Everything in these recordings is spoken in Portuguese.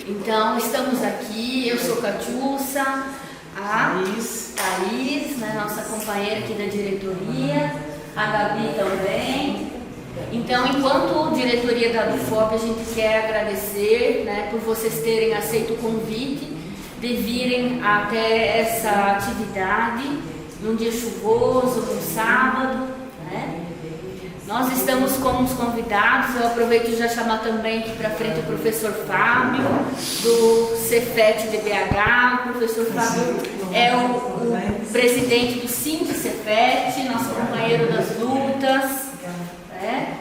Então, estamos aqui, eu sou Catiúcia, a Thaís, né, nossa companheira aqui da diretoria, a Gabi também. Então, enquanto diretoria da ADUFOP, a gente quer agradecer, né, por vocês terem aceito o convite de virem até essa atividade num dia chuvoso, num sábado, né? Nós estamos como os convidados. Eu aproveito já chamar também aqui para frente o professor Fábio, do Cefet de BH. O professor Fábio é o presidente do Sind Cefet, nosso companheiro das lutas, né?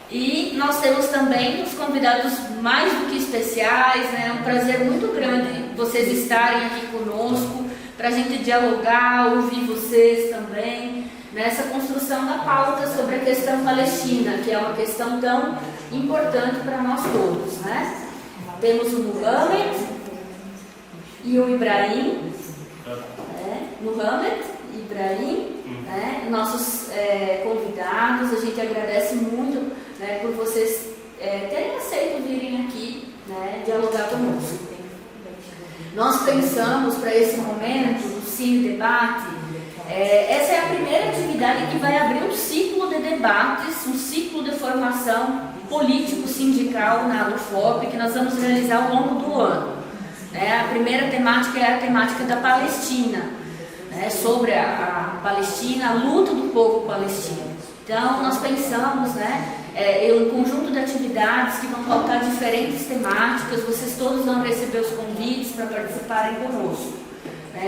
E nós temos também os convidados mais do que especiais, né? É um prazer muito grande vocês estarem aqui conosco, para a gente dialogar, ouvir vocês também, nessa construção da pauta sobre a questão palestina, que é uma questão tão importante para nós todos, né? Temos o Muhammad e o Ibrahim, Muhammad e Ibrahim, né? Nossos convidados. A gente agradece muito, né, por vocês terem aceito virem aqui, né, dialogar conosco. Nós pensamos para esse momento do Cine Debate, essa é a primeira atividade que vai abrir um ciclo de debates, um ciclo de formação político-sindical na ADUFOP, que nós vamos realizar ao longo do ano. A primeira temática é a temática da Palestina, sobre a Palestina, a luta do povo palestino. Então, nós pensamos, um conjunto de atividades que vão pautar diferentes temáticas. Vocês todos vão receber os convites para participarem conosco.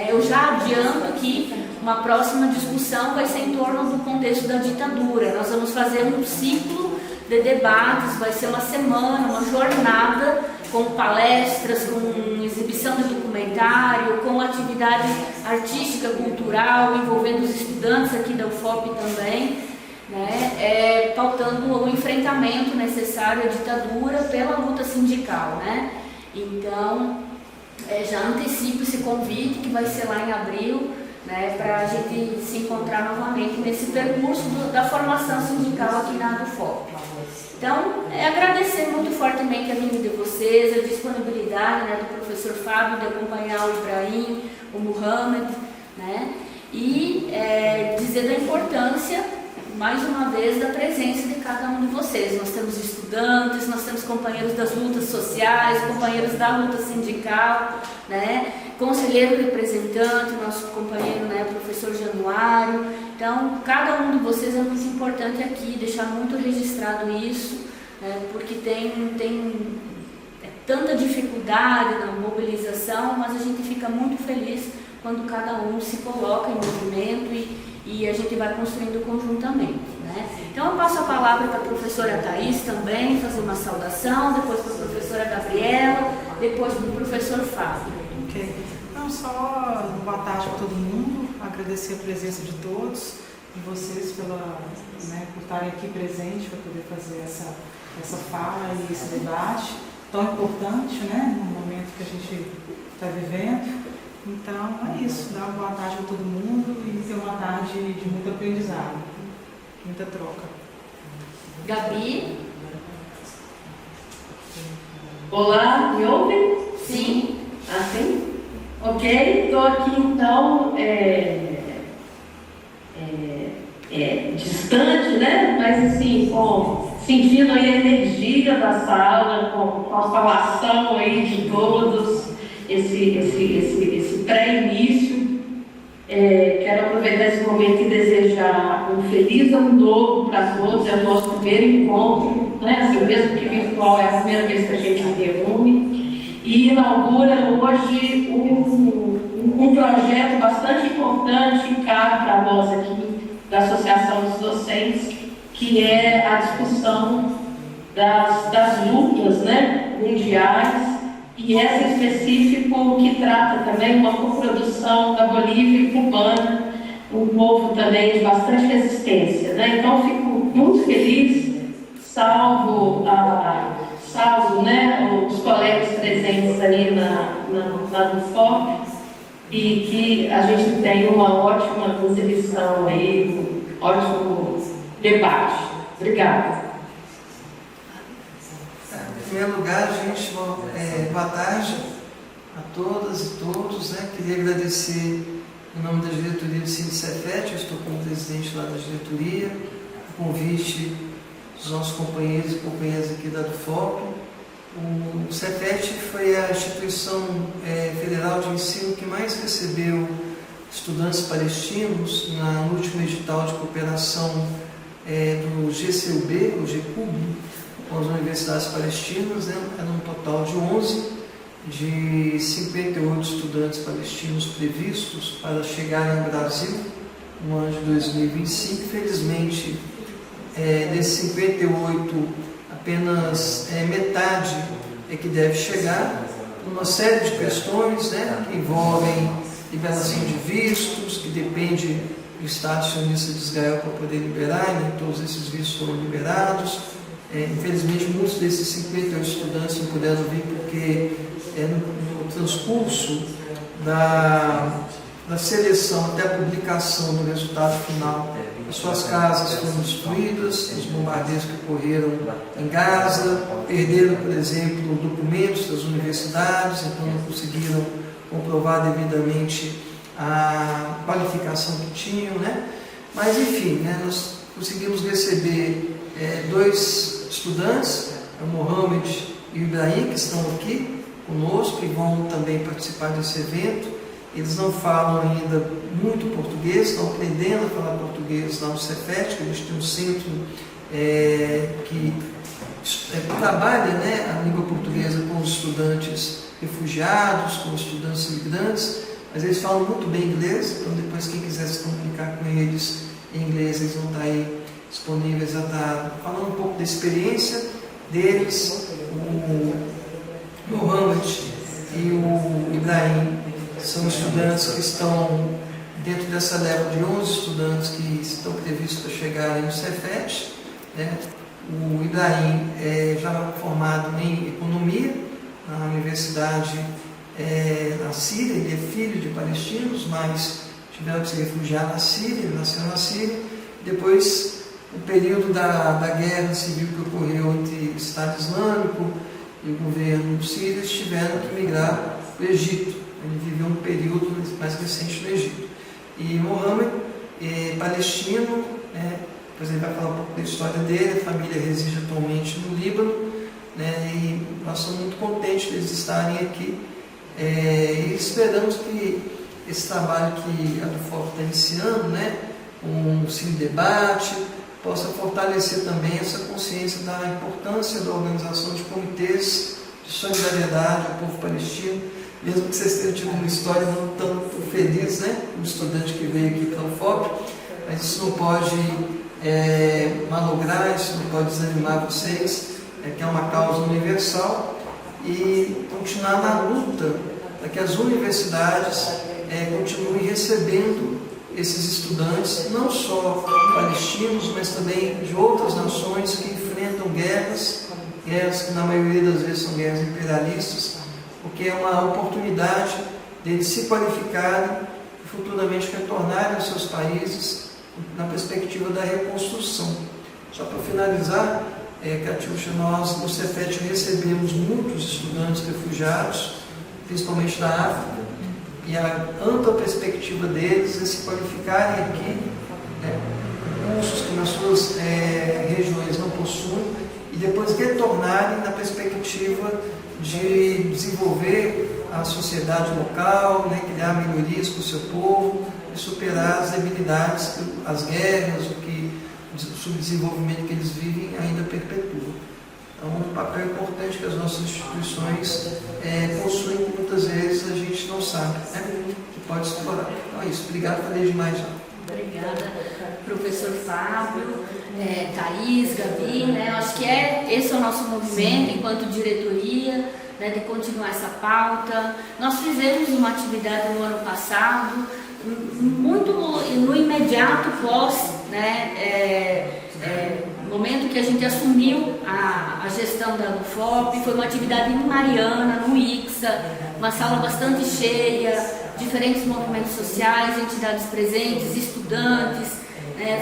Eu já adianto que uma próxima discussão vai ser em torno do contexto da ditadura. Nós vamos fazer um ciclo de debates, vai ser uma semana, uma jornada, com palestras, com exibição de documentário, com atividade artística, cultural, envolvendo os estudantes aqui da UFOP também, pautando o enfrentamento necessário à ditadura pela luta sindical, Então, já antecipo esse convite que vai ser lá em abril, para a gente se encontrar novamente nesse percurso da formação sindical aqui na ADUFOP. Então, agradecer muito fortemente a vinda de vocês, a disponibilidade do professor Fábio de acompanhar o Ibrahim, o Muhammad, e dizer da importância, mais uma vez, da presença de cada um de vocês. Nós temos estudantes, nós temos companheiros das lutas sociais, companheiros da luta sindical, conselheiro representante, nosso companheiro, professor Januário. Então, cada um de vocês é muito importante aqui, deixar muito registrado isso, porque tem tanta dificuldade na mobilização, mas a gente fica muito feliz quando cada um se coloca em movimento e a gente vai construindo conjuntamente. Então, eu passo a palavra para a professora Thaís também, fazer uma saudação, depois para a professora Gabriela, depois para o professor Fábio. Ok. Não, só boa tarde para todo mundo, agradecer a presença de todos e vocês por estarem aqui presentes para poder fazer essa fala e esse debate tão importante, no momento que a gente está vivendo. Então, é isso, dar uma boa tarde para todo mundo e ter uma tarde de muito aprendizado, muita troca. Gabi? Olá, me ouvem? Sim. Assim? Ok, estou aqui então, distante, mas assim, sentindo aí a energia da sala, com a falação aí de todos, esse pré-início. Quero aproveitar esse momento e desejar um feliz ano novo para todos. É o nosso primeiro encontro, assim, mesmo que virtual, é a primeira vez que a gente se reúne e inaugura hoje um projeto bastante importante e caro para nós aqui da Associação dos Docentes, que é a discussão das lutas mundiais, e essa em específico que trata também uma coprodução da Bolívia e cubana, um povo também de bastante resistência. Então, fico muito feliz, salvo os colegas presentes ali na ADUFOP, e que a gente tenha uma ótima exibição aí, um ótimo debate. Obrigada. primeiro lugar, gente, boa tarde a todas e todos, né? Queria agradecer em nome da diretoria do Cefet, eu estou como presidente lá da diretoria, o convite dos nossos companheiros e companheiras aqui da DUFOP. O Cefet foi a instituição federal de ensino que mais recebeu estudantes palestinos no último edital de cooperação do GCUB, o GCUB, com as universidades palestinas, né? Era um total de 11, de 58 estudantes palestinos previstos para chegarem ao Brasil no ano de 2025. Infelizmente, desses 58, apenas metade é que deve chegar, por uma série de questões, né, que envolvem liberação de vistos, que depende do Estado sionista de Israel para poder liberar, e nem todos esses vistos foram liberados. Infelizmente, muitos desses 58 estudantes não puderam vir porque no transcurso da seleção até a publicação do resultado final, as suas casas foram destruídas, os bombardeios que ocorreram em Gaza, perderam, por exemplo, documentos das universidades, então não conseguiram comprovar devidamente a qualificação que tinham, né? Mas, enfim, né, nós conseguimos receber 2 estudantes, o Mohamed e o Ibrahim, que estão aqui conosco e vão também participar desse evento. Eles não falam ainda muito português, estão aprendendo a falar português lá no Cefet, que a gente tem um centro que trabalha, né, a língua portuguesa com os estudantes refugiados, com os estudantes imigrantes, mas eles falam muito bem inglês, então depois quem quiser se comunicar com eles em inglês, eles vão estar aí disponíveis a estar falando um pouco da experiência deles. O Mohamed e o Ibrahim são estudantes que estão dentro dessa leva de 11 estudantes que estão previstos para chegarem no Cefet, né? O Ibrahim é já formado em economia na universidade na Síria, ele é filho de palestinos, mas tiveram que se refugiar na Síria, ele nasceu na Síria. Depois, no período da guerra civil que ocorreu entre o Estado Islâmico e o governo sírio, eles tiveram que migrar para o Egito. Ele viveu um período mais recente no Egito. E Mohamed é palestino, né? Depois ele vai falar um pouco da história dele. A família reside atualmente no Líbano, né? E nós somos muito contentes de eles estarem aqui. E esperamos que esse trabalho que a DUFOP está iniciando, né, com o Cine Debate, possa fortalecer também essa consciência da importância da organização de comitês de solidariedade ao povo palestino, mesmo que vocês tenham tido uma história não tão feliz, né, um estudante que veio aqui para a UFOP, mas isso não pode malograr, isso não pode desanimar vocês, que é uma causa universal, e continuar na luta para que as universidades continuem recebendo esses estudantes, não só palestinos, mas também de outras nações que enfrentam guerras que na maioria das vezes são guerras imperialistas, porque é uma oportunidade deles se qualificarem e futuramente retornarem aos seus países na perspectiva da reconstrução. Só para finalizar, Catiuxa, nós no Cefet recebemos muitos estudantes refugiados, principalmente da África, e a ampla perspectiva deles é se qualificarem aqui, cursos que nas suas regiões não possuem, e depois retornarem na perspectiva de desenvolver a sociedade local, né, criar melhorias para o seu povo e superar as debilidades que as guerras, o subdesenvolvimento que eles vivem ainda perpetua. Então, um papel importante que as nossas instituições possuem, que muitas vezes a gente não sabe, né, que pode explorar. Então é isso. Obrigado, falei demais já. Obrigada, professor Fábio, Thaís, Gabi, né? Eu acho que esse é o nosso movimento enquanto diretoria, né, de continuar essa pauta. Nós fizemos uma atividade no ano passado, muito no imediato pós, né, momento que a gente assumiu a gestão da DUFOP. Foi uma atividade em Mariana, no ICSA, uma sala bastante cheia, diferentes movimentos sociais, entidades presentes, estudantes,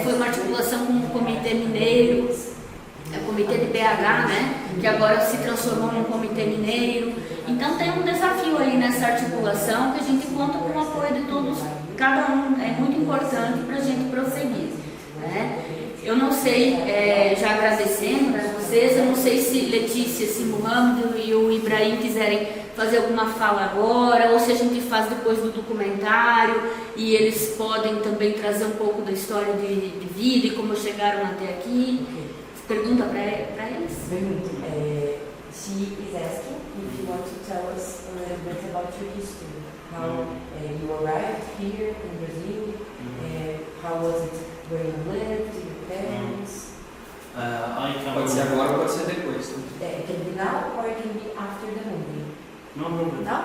foi uma articulação com o Comitê Mineiro, o Comitê de BH, né? que agora se transformou num comitê mineiro. Então tem um desafio aí nessa articulação que a gente conta com o apoio de todos, cada um é muito importante para a gente prosseguir, né? Eu não sei, já agradecendo, né, vocês, eu não sei se Letícia, se Mohamed e o Ibrahim quiserem fazer alguma fala agora, ou se a gente faz depois do documentário e eles podem também trazer um pouco da história de vida e como chegaram até aqui. Pergunta para eles? She is asking if you want to tell us a little bit about your history, how you arrived here in Brazil, how was it where you lived, your parents. Pode ser agora ou pode ser depois. It can be now or it can be after the movie. No problem. Now?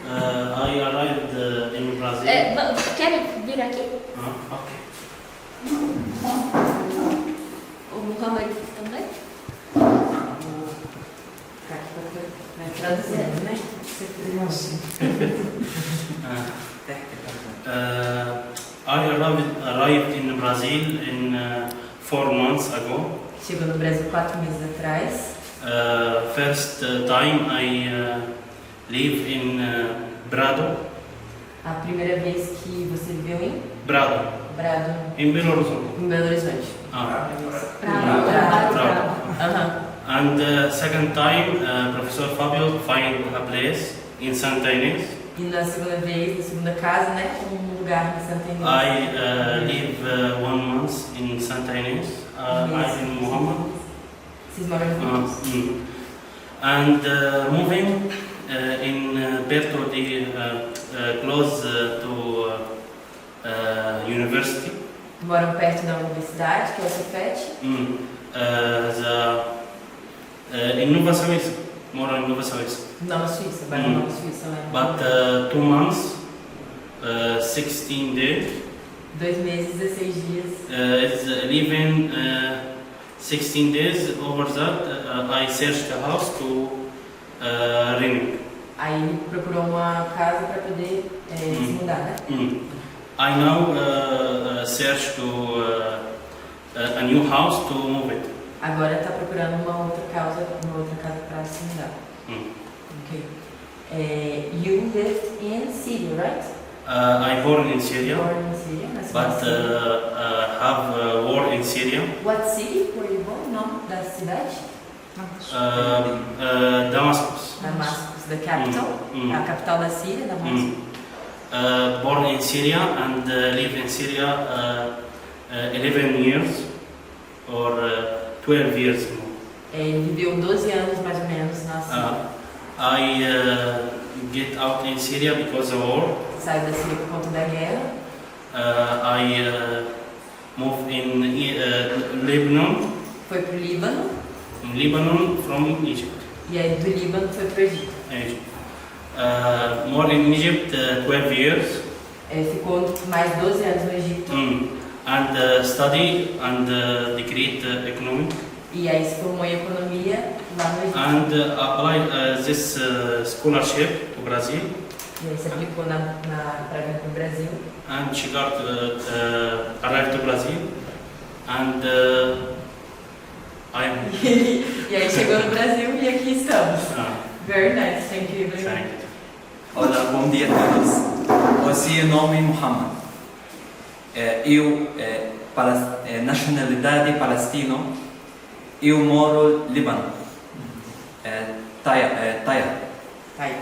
I arrived in Brazil. Quer vir aqui? Okay. O Mohamed também? Traduzindo, né? I arrived in Brazil in 4 months ago. Chegou no Brasil 4 meses atrás. First time I live in Brado. A primeira vez que você viveu em Brado. Brado, In Belo Horizonte. em Belo Horizonte. Brado. Aham. And second time, Professor Fabio find a place in Santa Inês. E na segunda vez, na segunda casa, né? Um lugar em Santa Inês. I live 1 month in Santa Inês. I'm in Muhammad. Vocês moram juntos? And moving in Perto de close to university. Moram perto da universidade, que é o Cefet. In Nova Suíça. Moro in Nova Suíça. Nova Suíça, agora Nova Suíça, né? But 2 months, 16 days. 2 meses, 16 dias. It's living 16 days. Over that, I searched a house to rent. Aí ele procurou uma casa para poder se mudar, né? I now search to a new house to move it. Agora está procurando uma outra casa para se mudar. Ok. You lived in Syria, right? I born in Syria, Born in Syria, na but cidade. have war in Syria. What city were you born? Nome da cidade? Damascus. Damascus, the capital. A capital da Síria, Damascus. Born in Syria and live in Syria 11 years or 12 years more. Ele viveu 12 anos mais ou menos na Síria. I get out in Syria because of war. Saiu da Síria por conta da guerra. I moved in Lebanon. Foi para o Líbano. In Lebanon from Egypt. E aí do Líbano foi para o Egito. Egypt. More in Egypt 12 years. Ele ficou mais 12 anos no Egito. And study and degree economic. E aí se formou em economia lá no Egito. And applied this scholarship to Brazil. E aí se aplicou para vir para o Brasil. And she got arrived to Brazil. And I am. E aí chegou no Brasil e aqui estamos. Very nice, thank you. Thank you. Olá, bom dia a todos. Hoje o nome é Muhammad. Eu, nacionalidade palestino, eu moro no Líbano. Taia. Aí,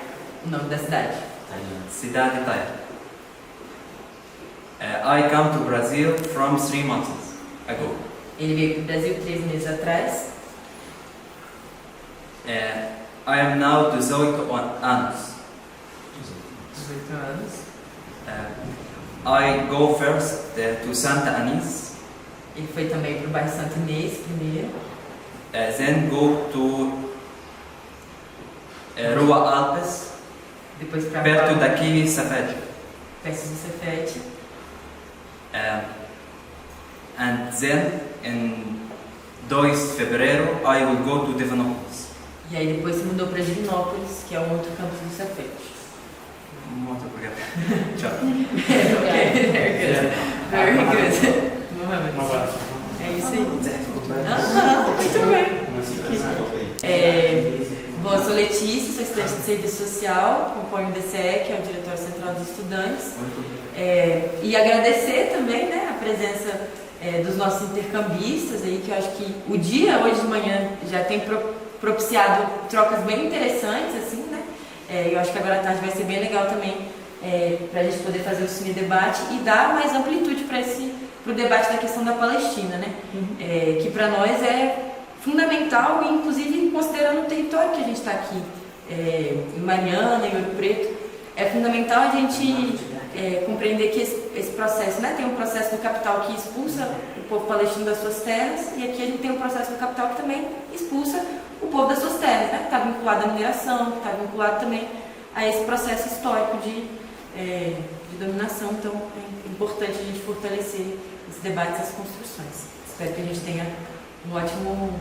o nome da cidade. Cidade Taia. I come to Brazil from 3 months ago. Ele veio para o Brasil 3 meses atrás. I am now 18 anos. 18 anos. I go first to Santa Anis, Ele foi também para o bairro Santa Inês primeiro. then go to Rua Alpes, Depois para perto daqui, Cefet. perto do Cefet. And then in 2 de fevereiro I will go to Divinópolis. E aí depois se mudou para Divinópolis, que é um outro campus do Cefet. Muito obrigado. Tchau. Okay, very good. Mohamed. Um abraço. É isso aí. Muito bem. sou Letícia, sou estudante de Serviço Social, componho o DCE, que é o Diretório Central dos Estudantes. E agradecer também, né, a presença dos nossos intercambistas aí, que eu acho que o dia hoje de manhã já tem propiciado trocas bem interessantes, assim, né? Eu acho que agora à tarde vai ser bem legal também para a gente poder fazer o Cine Debate e dar mais amplitude para o debate da questão da Palestina, né? Que para nós é fundamental, e inclusive considerando o território que a gente está aqui, em Mariana, em Ouro Preto, é fundamental a gente compreender que esse processo, né, tem um processo do capital que expulsa o povo palestino das suas terras, e aqui a gente tem um processo do capital que também expulsa o povo das suas terras, né, que está vinculado à mineração, que está vinculado também a esse processo histórico de dominação. Então é importante a gente fortalecer esse debate, essas construções. Espero que a gente tenha um ótimo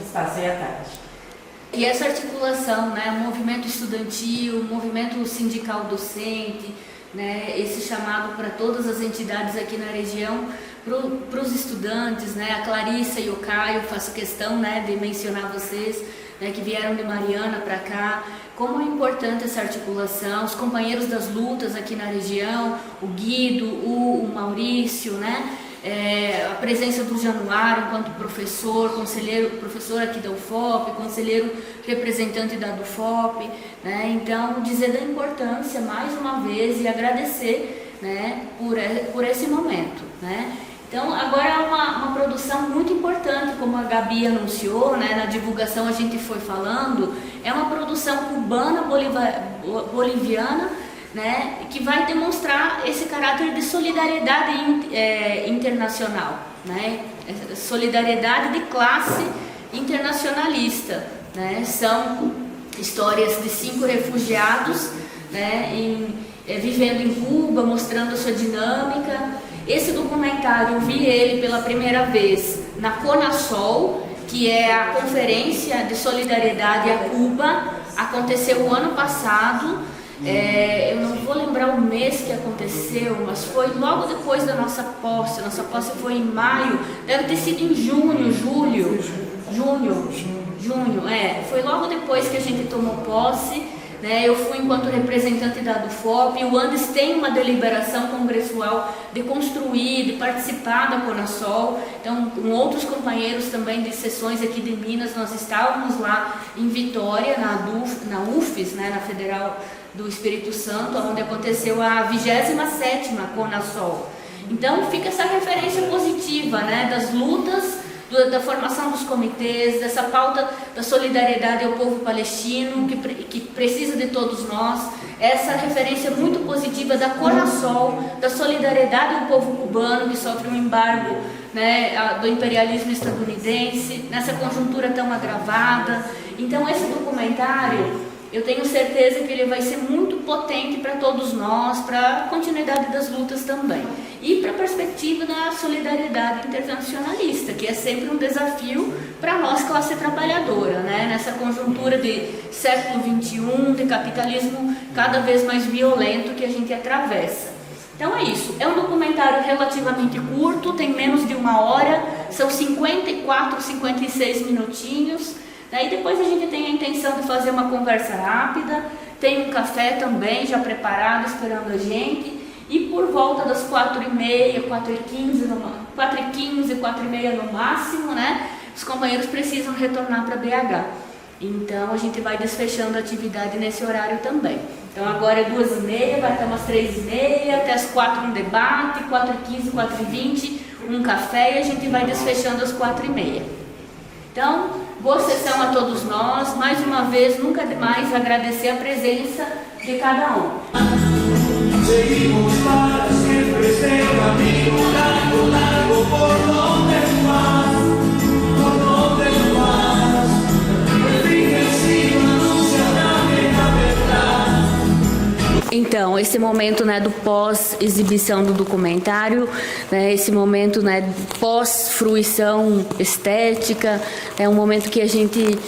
espaço aí à tarde. E essa articulação, né, o movimento estudantil, o movimento sindical docente, né, esse chamado para todas as entidades aqui na região, para os estudantes, né, a Clarissa e o Caio, faço questão, né, de mencionar vocês, né, que vieram de Mariana para cá, como é importante essa articulação, os companheiros das lutas aqui na região, o Guido, o Maurício, né, a presença do Januário enquanto professor, professor aqui da UFOP, conselheiro representante da UFOP, né? Então dizer da importância mais uma vez e agradecer, né, por esse momento, né? Então agora é uma produção muito importante, como a Gabi anunciou, né, na divulgação a gente foi falando, é uma produção cubana boliviana, né, que vai demonstrar esse caráter de solidariedade internacional, né, solidariedade de classe internacionalista, né, são histórias de 5 refugiados, né, vivendo em Cuba, mostrando a sua dinâmica. Esse documentário eu vi ele pela primeira vez na CONASOL, que é a Conferência de Solidariedade a Cuba, aconteceu o ano passado. Eu não vou lembrar o mês que aconteceu, mas foi logo depois da nossa posse. Nossa posse foi em maio, deve ter sido em junho, foi logo depois que a gente tomou posse, né? Eu fui enquanto representante da UFOP. O Andes tem uma deliberação congressual de construir, de participar da CONASOL. Então, com outros companheiros também de sessões aqui de Minas, nós estávamos lá em Vitória, na UFES, né, na Federal do Espírito Santo, onde aconteceu a 27ª CONASOL. Então fica essa referência positiva, né, das lutas, da formação dos comitês, dessa pauta da solidariedade ao povo palestino, que precisa de todos nós, essa referência muito positiva da CONASOL, da solidariedade ao povo cubano, que sofre um embargo, né, do imperialismo estadunidense, nessa conjuntura tão agravada. Então esse documentário, eu tenho certeza que ele vai ser muito potente para todos nós, para a continuidade das lutas também. E para a perspectiva da solidariedade internacionalista, que é sempre um desafio para nós, classe trabalhadora, né? Nessa conjuntura de século XXI, de capitalismo cada vez mais violento que a gente atravessa. Então é isso, é um documentário relativamente curto, tem menos de 1 hora, são 54, 56 minutinhos. Daí depois a gente tem a intenção de fazer uma conversa rápida, tem um café também já preparado esperando a gente, e por volta das 4h30, 4h15, 4h30 no máximo, né, os companheiros precisam retornar para BH. Então a gente vai desfechando a atividade nesse horário também. Então agora é 2h30, vai até umas 3h30, até as 4h um debate, 4h15, 4h20 um café, e a gente vai desfechando às 4h30. Então, boa sessão a todos nós. Mais uma vez, nunca demais agradecer a presença de cada um. Seguimos para siempre este camino largo, largo, por donde vas, por donde vas. El fin encima anuncia la verdade. Então, esse momento, né, do pós-exibição do documentário, né, esse momento, né, pós-fruição estética, é um momento que a gente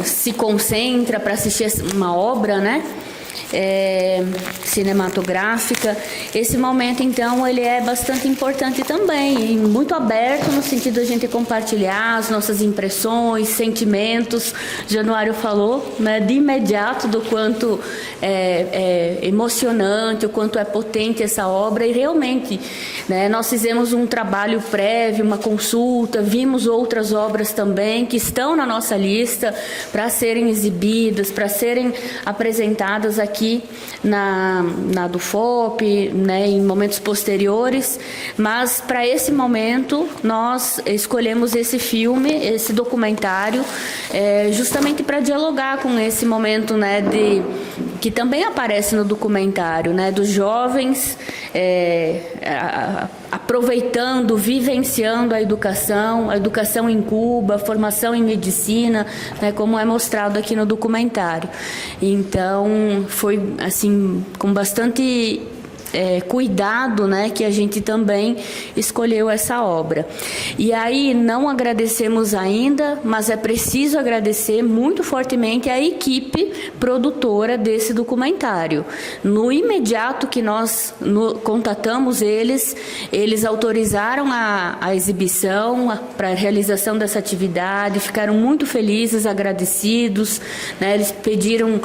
se concentra para assistir uma obra, né? cinematográfica. Esse momento, então, ele é bastante importante também, e muito aberto no sentido de a gente compartilhar as nossas impressões, sentimentos. Januário falou, né, de imediato do quanto é emocionante, o quanto é potente essa obra, e realmente, né, nós fizemos um trabalho prévio, uma consulta, vimos outras obras também que estão na nossa lista para serem exibidas, para serem apresentadas aqui na do FOP, né, em momentos posteriores, mas para esse momento nós escolhemos esse filme, esse documentário, justamente para dialogar com esse momento, né, que também aparece no documentário, né, dos jovens aproveitando, vivenciando a educação em Cuba, a formação em medicina, né, como é mostrado aqui no documentário. Então, foi assim, com bastante cuidado, né, que a gente também escolheu essa obra. E aí, não agradecemos ainda, mas é preciso agradecer muito fortemente a equipe produtora desse documentário. No imediato que nós contatamos eles autorizaram a exibição para a realização dessa atividade, ficaram muito felizes, agradecidos, né, eles pediram,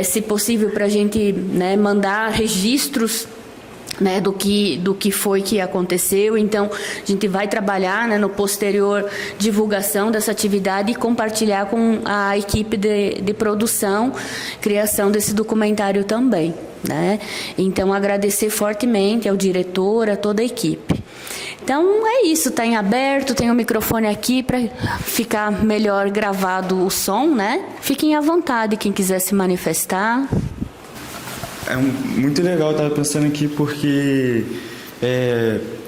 se possível, para a gente, né, mandar registros, né, do que foi que aconteceu. Então, a gente vai trabalhar, né, no posterior divulgação dessa atividade e compartilhar com a equipe de produção, criação desse documentário também, né? Então, agradecer fortemente ao diretor, a toda a equipe. Então, é isso, está em aberto, tem o microfone aqui para ficar melhor gravado o som, né? Fiquem à vontade, quem quiser se manifestar. É muito legal estar pensando aqui, porque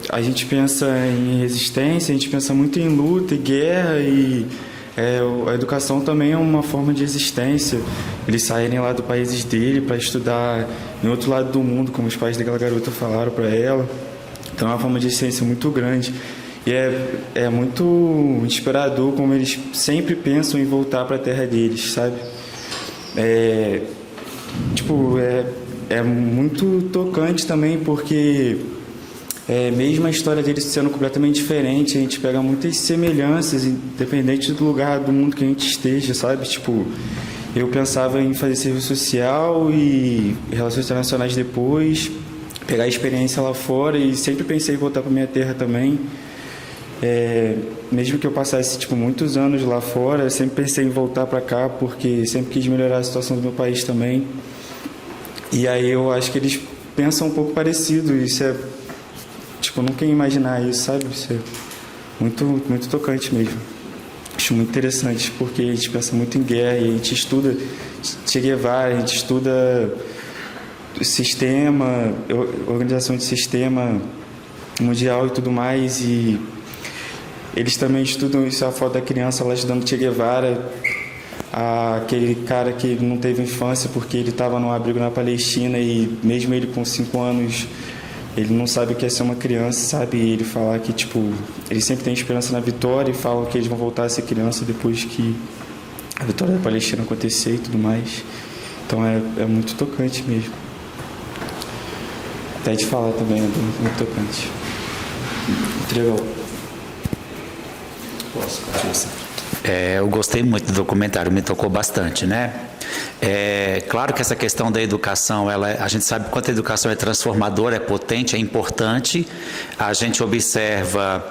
a gente pensa em resistência, a gente pensa muito em luta e guerra, e a educação também é uma forma de resistência. Eles saírem lá do país dele para estudar em outro lado do mundo, como os pais daquela garota falaram para ela. Então é uma forma de resistência muito grande. E é muito inspirador como eles sempre pensam em voltar para a terra deles, sabe? É muito tocante também, porque mesmo a história deles sendo completamente diferente, a gente pega muitas semelhanças, independente do lugar do mundo que a gente esteja, sabe? Tipo, eu pensava em fazer serviço social e relações internacionais depois, pegar a experiência lá fora, e sempre pensei em voltar para minha terra também. Mesmo que eu passasse muitos anos lá fora, eu sempre pensei em voltar para cá, porque sempre quis melhorar a situação do meu país também. E aí eu acho que eles pensam um pouco parecido. Isso eu nunca ia imaginar isso, sabe? Isso é muito, muito tocante mesmo. Acho muito interessante, porque a gente pensa muito em guerra, e a gente estuda Che Guevara, a gente estuda sistema, organização de sistema mundial e tudo mais, e eles também estudam isso, a foto da criança lá estudando Che Guevara, aquele cara que não teve infância porque ele estava num abrigo na Palestina, e mesmo ele com 5 anos, ele não sabe o que é ser uma criança, sabe? E ele fala que, ele sempre tem esperança na vitória, e fala que eles vão voltar a ser criança depois que a vitória da Palestina acontecer e tudo mais. Então é muito tocante mesmo. Até de falar também é muito tocante. Muito legal. Posso continuar? Eu gostei muito do documentário, me tocou bastante, né? Claro que essa questão da educação, a gente sabe quanto a educação é transformadora, é potente, é importante. A gente observa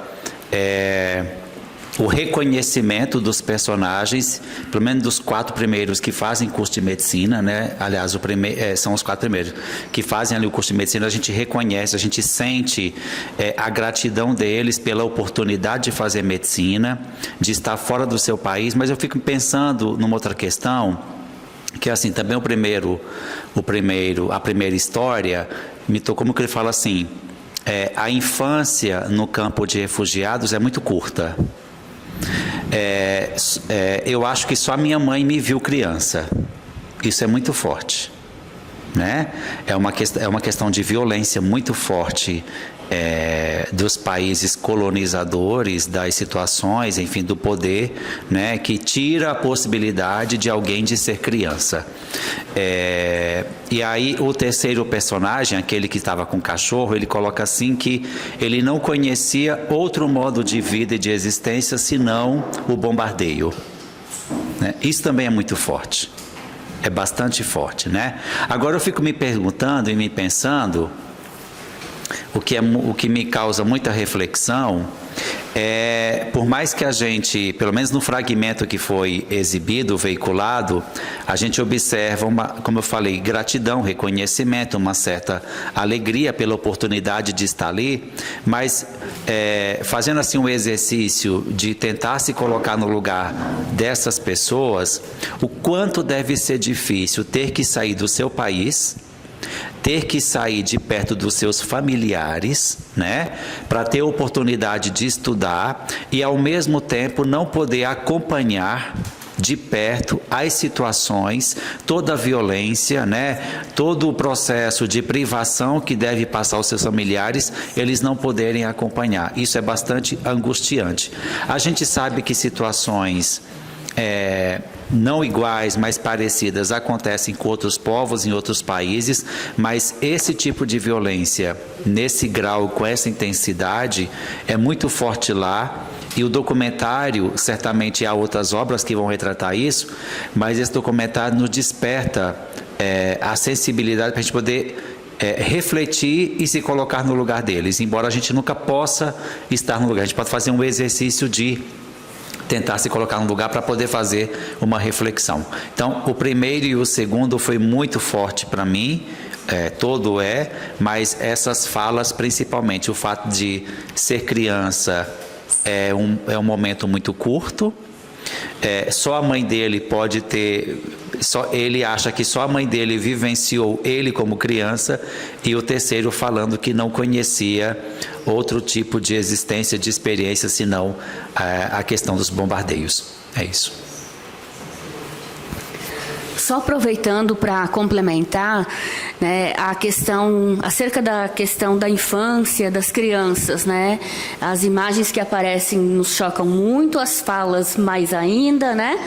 o reconhecimento dos personagens, pelo menos dos 4 primeiros que fazem curso de medicina, né? Aliás, são os 4 primeiros que fazem ali o curso de medicina. A gente reconhece, a gente sente a gratidão deles pela oportunidade de fazer medicina, de estar fora do seu país. Mas eu fico pensando numa outra questão, que assim, também a primeira história me tocou, como que ele fala assim, a infância no campo de refugiados é muito curta. Eu acho que só minha mãe me viu criança. Isso é muito forte, né? É uma questão de violência muito forte dos países colonizadores, das situações, enfim, do poder, né, que tira a possibilidade de alguém de ser criança. E aí o terceiro personagem, aquele que estava com o cachorro, ele coloca assim que ele não conhecia outro modo de vida e de existência senão o bombardeio. Né? Isso também é muito forte. É bastante forte, né? Agora eu fico me perguntando e me pensando, o que me causa muita reflexão por mais que a gente, pelo menos no fragmento que foi exibido, veiculado, a gente observa como eu falei, gratidão, reconhecimento, uma certa alegria pela oportunidade de estar ali, mas fazendo assim um exercício de tentar se colocar no lugar dessas pessoas, o quanto deve ser difícil ter que sair do seu país, ter que sair de perto dos seus familiares, né, para ter a oportunidade de estudar e ao mesmo tempo não poder acompanhar de perto as situações, toda a violência, né, todo o processo de privação que deve passar os seus familiares, eles não poderem acompanhar. Isso é bastante angustiante. A gente sabe que situações não iguais, mas parecidas, acontecem com outros povos em outros países, mas esse tipo de violência, nesse grau, com essa intensidade, é muito forte lá, e o documentário, certamente há outras obras que vão retratar isso, mas esse documentário nos desperta a sensibilidade para a gente poder refletir e se colocar no lugar deles, embora a gente nunca possa estar no lugar, a gente pode fazer um exercício de tentar se colocar no lugar para poder fazer uma reflexão. Então, o primeiro e o segundo foi muito forte para mim, mas essas falas, principalmente o fato de ser criança é um momento muito curto, só a mãe dele pode ter, ele acha que só a mãe dele vivenciou ele como criança, e o terceiro falando que não conhecia outro tipo de existência, de experiência, senão a questão dos bombardeios. É isso. Só aproveitando para complementar, né, acerca da questão da infância, das crianças, né, as imagens que aparecem nos chocam muito, as falas mais ainda, né.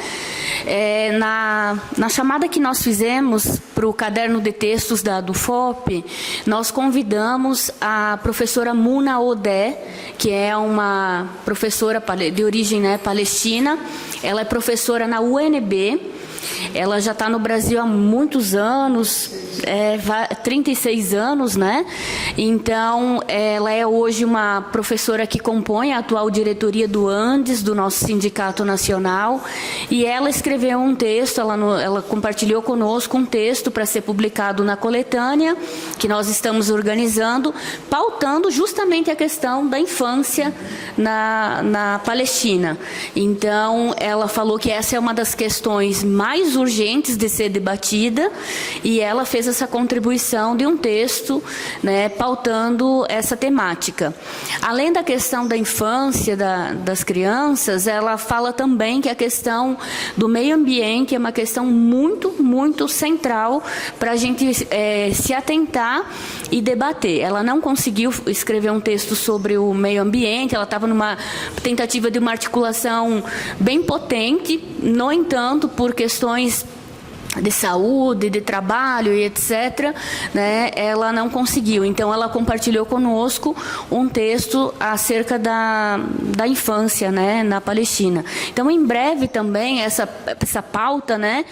Na chamada que nós fizemos para o caderno de textos do FOP, nós convidamos a professora Muna Odeh, que é uma professora de origem, né, palestina. Ela é professora na UNB. Ela já está no Brasil há muitos anos, 36 anos, né? Então, ela é hoje uma professora que compõe a atual diretoria do Andes, do nosso sindicato nacional, e ela escreveu um texto, ela compartilhou conosco um texto para ser publicado na coletânea, que nós estamos organizando, pautando justamente a questão da infância na Palestina. Então, ela falou que essa é uma das questões mais urgentes de ser debatida, e ela fez essa contribuição de um texto, né, pautando essa temática. Além da questão da infância das crianças, ela fala também que a questão do meio ambiente é uma questão muito, muito central para a gente se atentar e debater. Ela não conseguiu escrever um texto sobre o meio ambiente, ela estava numa tentativa de uma articulação bem potente, no entanto, por questões de saúde, de trabalho e etc., né, ela não conseguiu. Então, ela compartilhou conosco um texto acerca da infância, né, na Palestina. Então, em breve também, essa pauta, né,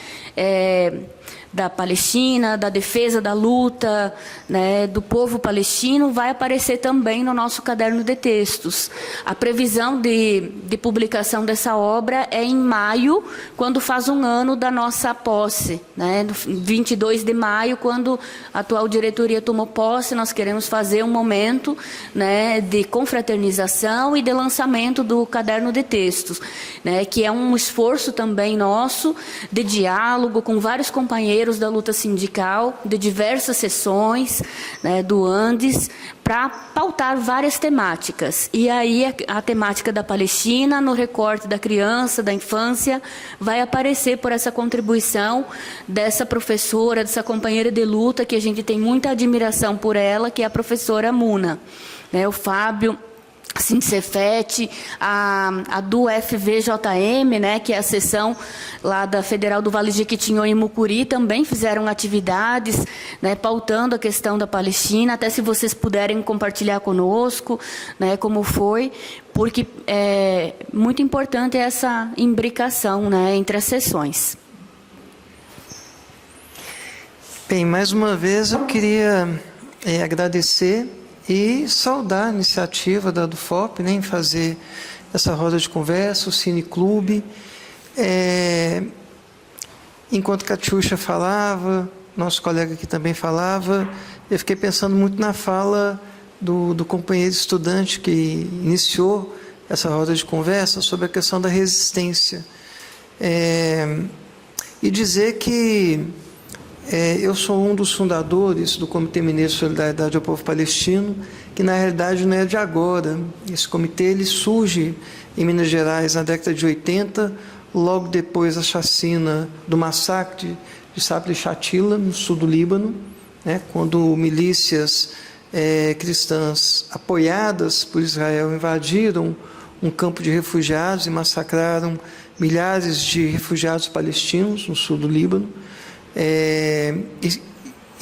da Palestina, da defesa da luta, né, do povo palestino, vai aparecer também no nosso caderno de textos. A previsão de publicação dessa obra é em maio, quando faz um ano da nossa posse, né, 22 de maio, quando a atual diretoria tomou posse. Nós queremos fazer um momento, né, de confraternização e de lançamento do caderno de textos, né, que é um esforço também nosso de diálogo com vários companheiros da luta sindical, de diversas sessões, né, do Andes, para pautar várias temáticas. E aí a temática da Palestina, no recorte da criança, da infância, vai aparecer por essa contribuição dessa professora, dessa companheira de luta, que a gente tem muita admiração por ela, que é a professora Muna. né, o Fábio Sincefete, a do FVJM, né, que é a seção lá da Federal do Vale de Jequitinhonha e Mucuri, também fizeram atividades, né, pautando a questão da Palestina, até se vocês puderem compartilhar conosco, né, como foi, porque é muito importante essa imbricação, né, entre as sessões. Bem, mais uma vez eu queria agradecer e saudar a iniciativa da DUFOP, né, em fazer essa roda de conversa, o Cineclube. Enquanto Catiúcha falava, nosso colega aqui também falava, eu fiquei pensando muito na fala do companheiro estudante que iniciou essa roda de conversa sobre a questão da resistência. E dizer que eu sou um dos fundadores do Comitê Mineiro de Solidariedade ao Povo Palestino, que na realidade não é de agora. Esse comitê ele surge em Minas Gerais na década de 80, logo depois da chacina do massacre de Sabra e Shatila, no sul do Líbano, né, quando milícias cristãs apoiadas por Israel invadiram um campo de refugiados e massacraram milhares de refugiados palestinos no sul do Líbano. E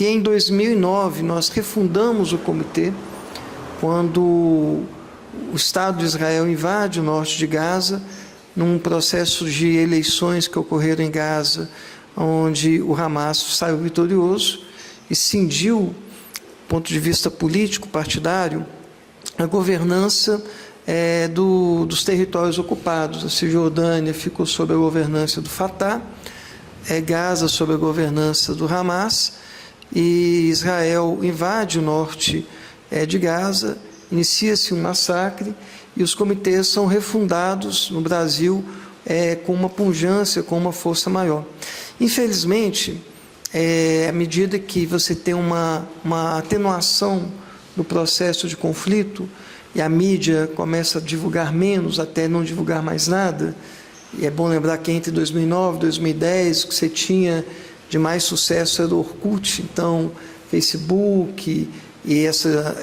em 2009 nós refundamos o comitê quando o Estado de Israel invade o norte de Gaza, num processo de eleições que ocorreram em Gaza, onde o Hamas saiu vitorioso e cindiu, do ponto de vista político, partidário, a governança dos territórios ocupados. A Cisjordânia ficou sob a governança do Fatah, Gaza sob a governança do Hamas, e Israel invade o norte de Gaza, inicia-se um massacre e os comitês são refundados no Brasil com uma pujança, com uma força maior. Infelizmente, à medida que você tem uma atenuação do processo de conflito e a mídia começa a divulgar menos, até não divulgar mais nada, e é bom lembrar que entre 2009 e 2010, o que você tinha de mais sucesso era o Orkut, então Facebook e essa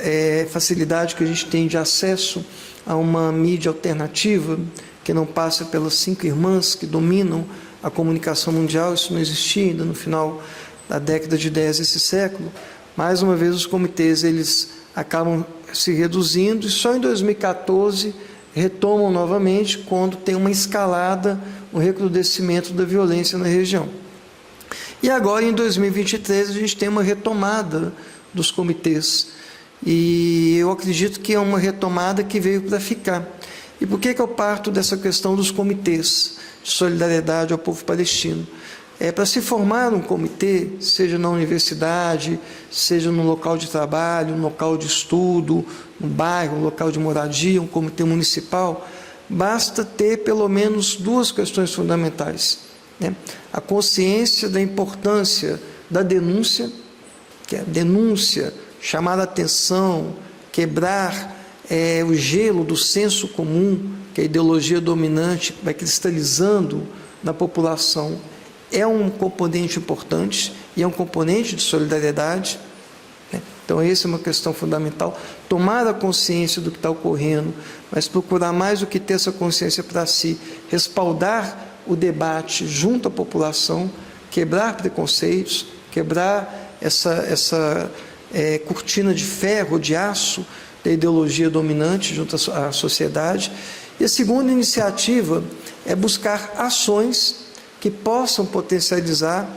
facilidade que a gente tem de acesso a uma mídia alternativa, que não passa pelas 5 irmãs que dominam a comunicação mundial, isso não existia ainda no final da década de 10 desse século. Mais uma vez os comitês eles acabam se reduzindo e só em 2014 retomam novamente quando tem uma escalada, um recrudescimento da violência na região. E agora, em 2023, a gente tem uma retomada dos comitês. E eu acredito que é uma retomada que veio para ficar. E por que eu parto dessa questão dos comitês de solidariedade ao povo palestino? Para se formar um comitê, seja na universidade, seja no local de trabalho, no local de estudo, no bairro, no local de moradia, um comitê municipal, basta ter pelo menos 2 questões fundamentais, né? A consciência da importância da denúncia, que é a denúncia, chamar a atenção, quebrar o gelo do senso comum, que a ideologia dominante vai cristalizando na população, é um componente importante e é um componente de solidariedade, né? Então essa é uma questão fundamental, tomar a consciência do que está ocorrendo, mas procurar mais do que ter essa consciência para si, respaldar o debate junto à população, quebrar preconceitos, quebrar essa cortina de ferro, de aço da ideologia dominante junto à sociedade. E a segunda iniciativa é buscar ações que possam potencializar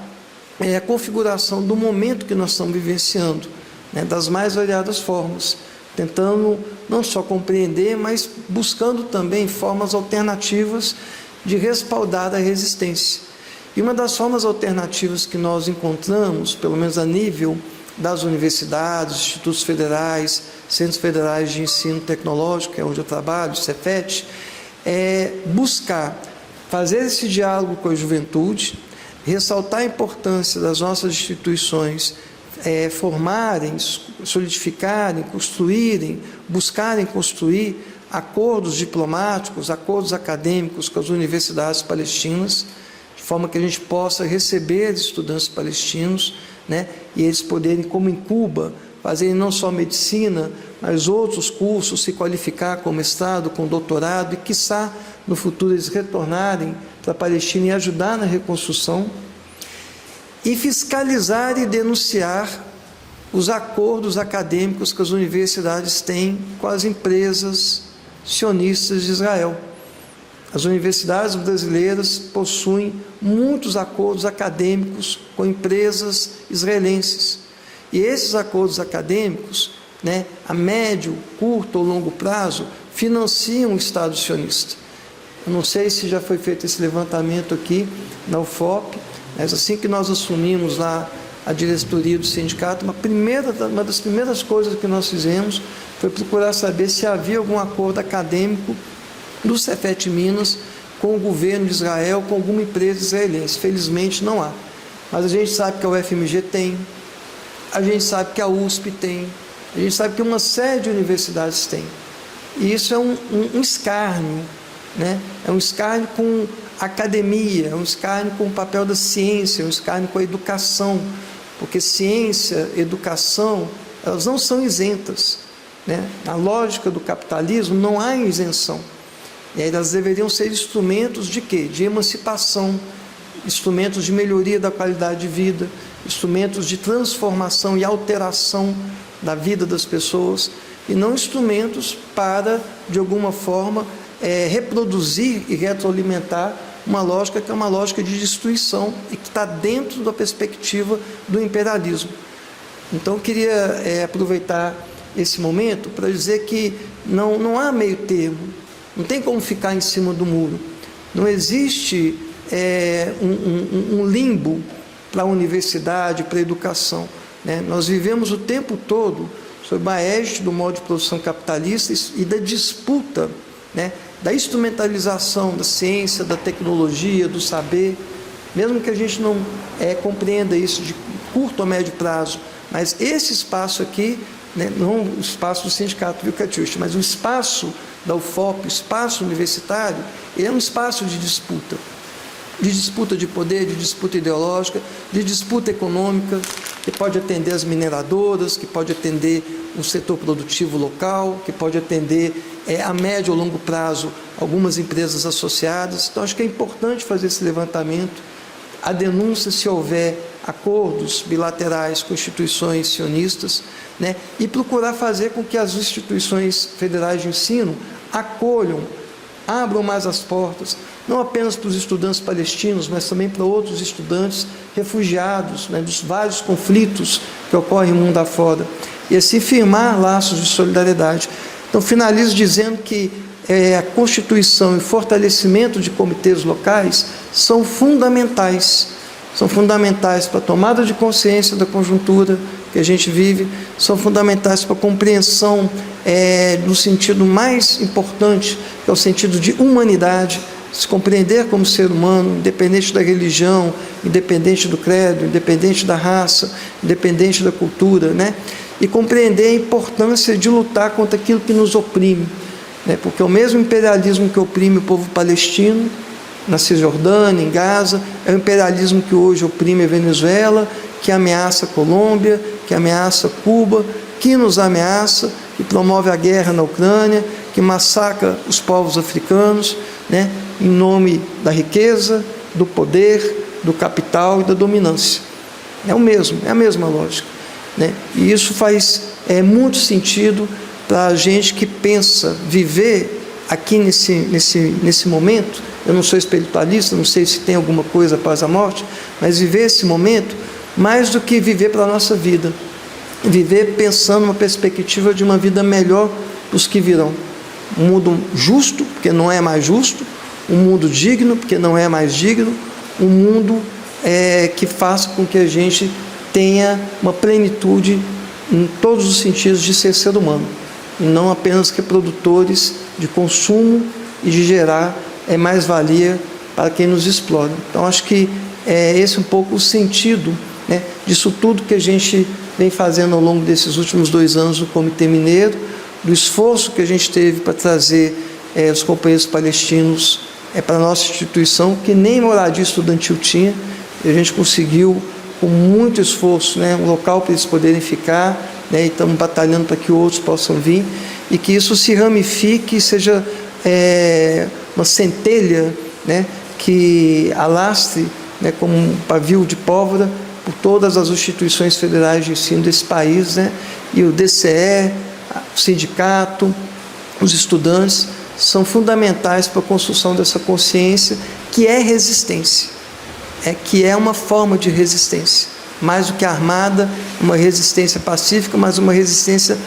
a configuração do momento que nós estamos vivenciando, né, das mais variadas formas, tentando não só compreender, mas buscando também formas alternativas de respaldar a resistência. E uma das formas alternativas que nós encontramos, pelo menos a nível das universidades, institutos federais, centros federais de ensino tecnológico, que é onde eu trabalho, Cefet, é buscar fazer esse diálogo com a juventude, ressaltar a importância das nossas instituições formarem, solidificarem, construírem, buscarem construir acordos diplomáticos, acordos acadêmicos com as universidades palestinas, de forma que a gente possa receber estudantes palestinos, né, e eles poderem, como em Cuba, fazerem não só medicina, mas outros cursos, se qualificar com mestrado, com doutorado, e quiçá no futuro eles retornarem para a Palestina e ajudar na reconstrução, e fiscalizar e denunciar os acordos acadêmicos que as universidades têm com as empresas sionistas de Israel. As universidades brasileiras possuem muitos acordos acadêmicos com empresas israelenses. E esses acordos acadêmicos, a médio, curto ou longo prazo, financiam o Estado sionista. Eu não sei se já foi feito esse levantamento aqui na UFOP, mas assim que nós assumimos lá a diretoria do sindicato, uma das primeiras coisas que nós fizemos foi procurar saber se havia algum acordo acadêmico do Cefet Minas com o governo de Israel, com alguma empresa israelense. Felizmente não há. Mas a gente sabe que a UFMG tem, a gente sabe que a USP tem, a gente sabe que uma série de universidades tem. E isso é um escárnio, É um escárnio com a academia, é um escárnio com o papel da ciência, é um escárnio com a educação, porque ciência, educação, elas não são isentas, Na lógica do capitalismo não há isenção. E aí elas deveriam ser instrumentos de quê? De emancipação, instrumentos de melhoria da qualidade de vida, instrumentos de transformação e alteração da vida das pessoas, e não instrumentos para, de alguma forma, reproduzir e retroalimentar uma lógica que é uma lógica de destruição e que está dentro da perspectiva do imperialismo. Então, eu queria aproveitar esse momento para dizer que não há meio termo, não tem como ficar em cima do muro, não existe um limbo para a universidade, para a educação. Nós vivemos o tempo todo sob a égide do modo de produção capitalista e da disputa, da instrumentalização da ciência, da tecnologia, do saber, mesmo que a gente não compreenda isso de curto ou médio prazo, mas esse espaço aqui, não o espaço do sindicato, viu, Catiuxa, mas o espaço da UFOP, o espaço universitário, ele é um espaço de disputa de poder, de disputa ideológica, de disputa econômica, que pode atender as mineradoras, que pode atender o setor produtivo local, que pode atender a médio ou longo prazo algumas empresas associadas. Então, acho que é importante fazer esse levantamento, a denúncia se houver acordos bilaterais com instituições sionistas, e procurar fazer com que as instituições federais de ensino acolham, abram mais as portas, não apenas para os estudantes palestinos, mas também para outros estudantes refugiados, dos vários conflitos que ocorrem no mundo afora, e assim firmar laços de solidariedade. Então, finalizo dizendo que a constituição e fortalecimento de comitês locais são fundamentais para a tomada de consciência da conjuntura que a gente vive, são fundamentais para a compreensão no sentido mais importante, que é o sentido de humanidade, se compreender como ser humano, independente da religião, independente do credo, independente da raça, independente da cultura, e compreender a importância de lutar contra aquilo que nos oprime, porque o mesmo imperialismo que oprime o povo palestino, na Cisjordânia, em Gaza, é o imperialismo que hoje oprime a Venezuela, que ameaça a Colômbia, que ameaça Cuba, que nos ameaça, que promove a guerra na Ucrânia, que massacra os povos africanos, em nome da riqueza, do poder, do capital e da dominância. É a mesma lógica. E isso faz muito sentido para a gente que pensa viver aqui nesse momento. Eu não sou espiritualista, não sei se tem alguma coisa após a morte, mas viver esse momento mais do que viver para a nossa vida, viver pensando uma perspectiva de uma vida melhor para os que virão. Um mundo justo, porque não é mais justo, um mundo digno, porque não é mais digno, um mundo que faça com que a gente tenha uma plenitude em todos os sentidos de ser humano, e não apenas reprodutores de consumo e de gerar mais-valia para quem nos explora. Então, acho que esse é um pouco o sentido disso tudo que a gente vem fazendo ao longo desses últimos 2 anos no Comitê Mineiro, do esforço que a gente teve para trazer os companheiros palestinos para a nossa instituição, que nem moradia estudantil tinha, e a gente conseguiu, com muito esforço, um local para eles poderem ficar, né, e estamos batalhando para que outros possam vir, e que isso se ramifique e seja uma centelha, né, que alastre, né, como um pavio de pólvora por todas as instituições federais de ensino desse país, né, e o DCE, o sindicato, os estudantes, são fundamentais para a construção dessa consciência, que é resistência, que é uma forma de resistência, mais do que armada, uma resistência pacífica, mas uma resistência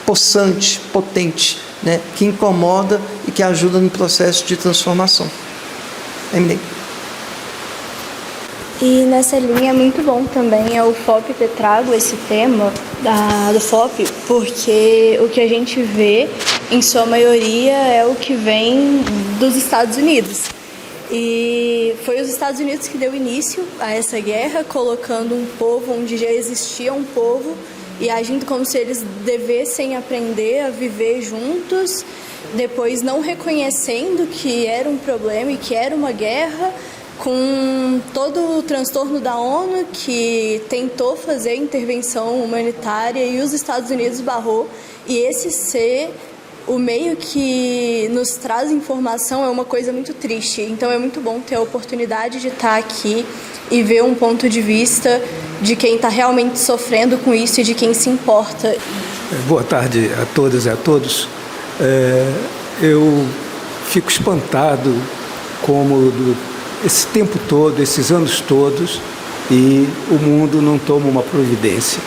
possante, potente, né, que incomoda e que ajuda no processo de transformação. Emily. E nessa linha é muito bom também o FOP ter trago esse tema do FOP, porque o que a gente vê, em sua maioria, é o que vem dos Estados Unidos. E foi os Estados Unidos que deu início a essa guerra, colocando um povo onde já existia um povo e agindo como se eles devessem aprender a viver juntos, depois não reconhecendo que era um problema e que era uma guerra, com todo o transtorno da ONU, que tentou fazer intervenção humanitária e os Estados Unidos barrou, e esse ser o meio que nos traz informação é uma coisa muito triste. Então é muito bom ter a oportunidade de estar aqui e ver um ponto de vista de quem está realmente sofrendo com isso e de quem se importa. Boa tarde a todas e a todos. Eu fico espantado como esse tempo todo, esses anos todos, e o mundo não toma uma providência.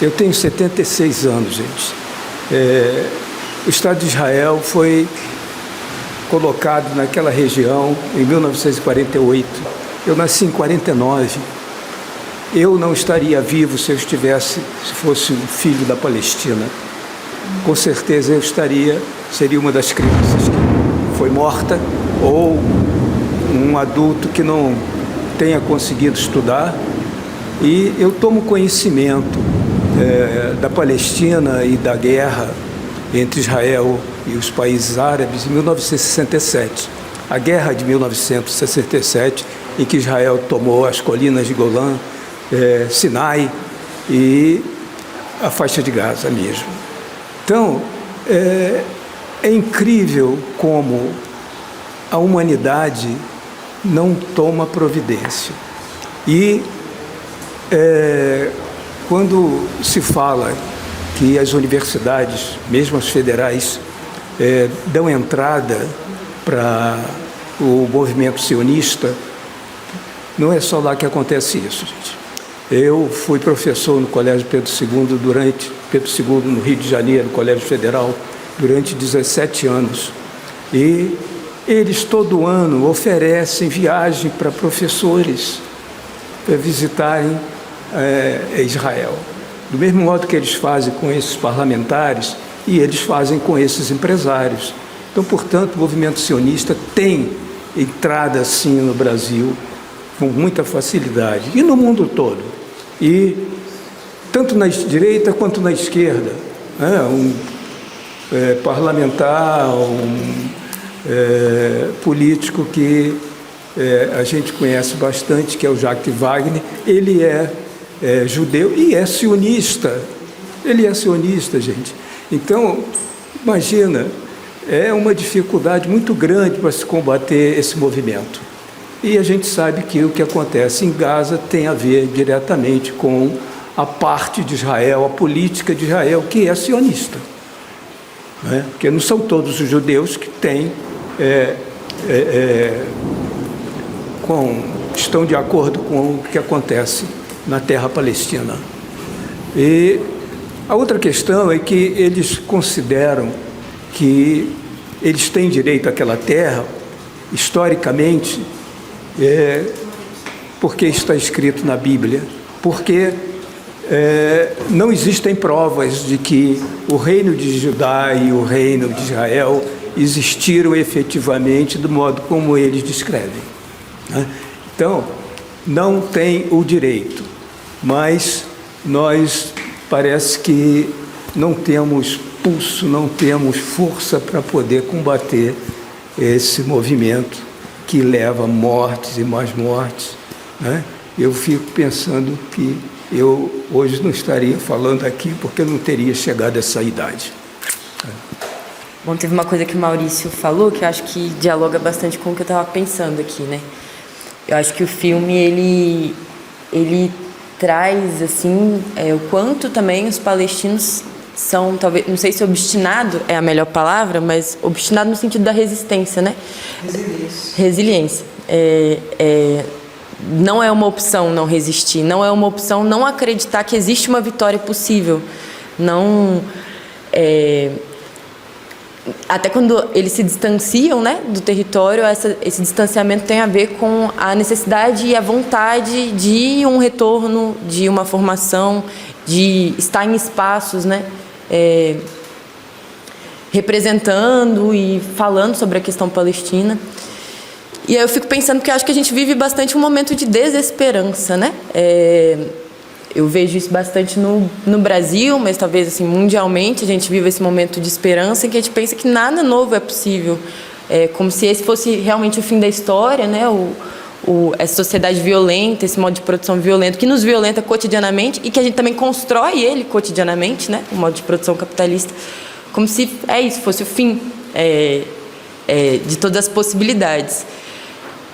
Eu tenho 76 anos, gente. O Estado de Israel foi colocado naquela região em 1948. Eu nasci em 49. Eu não estaria vivo se fosse um filho da Palestina. Com certeza eu seria uma das crianças que foi morta, ou um adulto que não tenha conseguido estudar. E eu tomo conhecimento da Palestina e da guerra entre Israel e os países árabes em 1967. A guerra de 1967, em que Israel tomou as colinas de Golã, Sinai e a faixa de Gaza mesmo. Então, é incrível como a humanidade não toma providência. E quando se fala que as universidades, mesmo as federais, dão entrada para o movimento sionista, não é só lá que acontece isso, gente. Eu fui professor no Colégio Pedro II, no Rio de Janeiro, no Colégio Federal, durante 17 anos. E eles todo ano oferecem viagem para professores para visitarem Israel. Do mesmo modo que eles fazem com esses parlamentares, e eles fazem com esses empresários. Então, portanto, o movimento sionista tem entrada, assim, no Brasil, com muita facilidade, e no mundo todo. E tanto na direita quanto na esquerda, um parlamentar, político que a gente conhece bastante, que é o Jacques Wagner, ele é judeu e é sionista. Ele é sionista, gente. Então, imagina, é uma dificuldade muito grande para se combater esse movimento. E a gente sabe que o que acontece em Gaza tem a ver diretamente com a parte de Israel, a política de Israel, que é sionista. Né? Porque não são todos os judeus que estão de acordo com o que acontece na terra palestina. E a outra questão é que eles consideram que eles têm direito àquela terra, historicamente, porque está escrito na Bíblia, porque não existem provas de que o reino de Judá e o reino de Israel existiram efetivamente do modo como eles descrevem. Né? Então, não tem o direito, mas nós parece que não temos pulso, não temos força para poder combater esse movimento que leva mortes e mais mortes. Né? Eu fico pensando que eu hoje não estaria falando aqui porque eu não teria chegado a essa idade. Bom, teve uma coisa que o Maurício falou que eu acho que dialoga bastante com o que eu estava pensando aqui, né? Eu acho que o filme, ele traz, assim, o quanto também os palestinos são, talvez, não sei se obstinado é a melhor palavra, mas obstinado no sentido da resistência, né? Resiliência. Não é uma opção não resistir, não é uma opção não acreditar que existe uma vitória possível. Não... Até quando eles se distanciam, né, do território, esse distanciamento tem a ver com a necessidade e a vontade de um retorno, de uma formação, de estar em espaços, né, representando e falando sobre a questão palestina. E aí eu fico pensando que acho que a gente vive bastante um momento de desesperança, né? Eu vejo isso bastante no Brasil, mas talvez assim, mundialmente a gente vive esse momento de esperança em que a gente pensa que nada novo é possível. Como se esse fosse realmente o fim da história, né? Essa sociedade violenta, esse modo de produção violento que nos violenta cotidianamente e que a gente também constrói ele cotidianamente, né? O modo de produção capitalista, como se isso fosse o fim de todas as possibilidades.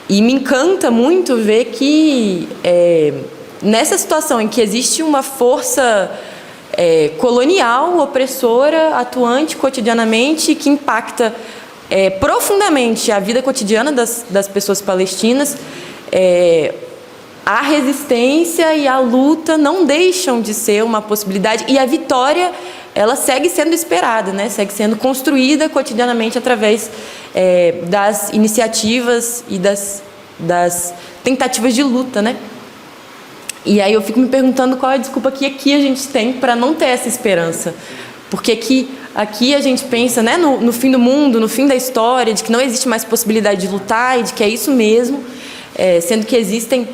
E me encanta muito ver que nessa situação em que existe uma força colonial, opressora, atuante cotidianamente, que impacta profundamente a vida cotidiana das pessoas palestinas, a resistência e a luta não deixam de ser uma possibilidade, e a vitória ela segue sendo esperada, né? Segue sendo construída cotidianamente através das iniciativas e das tentativas de luta, né? E aí eu fico me perguntando qual é a desculpa que aqui a gente tem para não ter essa esperança. Porque aqui a gente pensa, né, no fim do mundo, no fim da história, de que não existe mais possibilidade de lutar e de que é isso mesmo, sendo que existem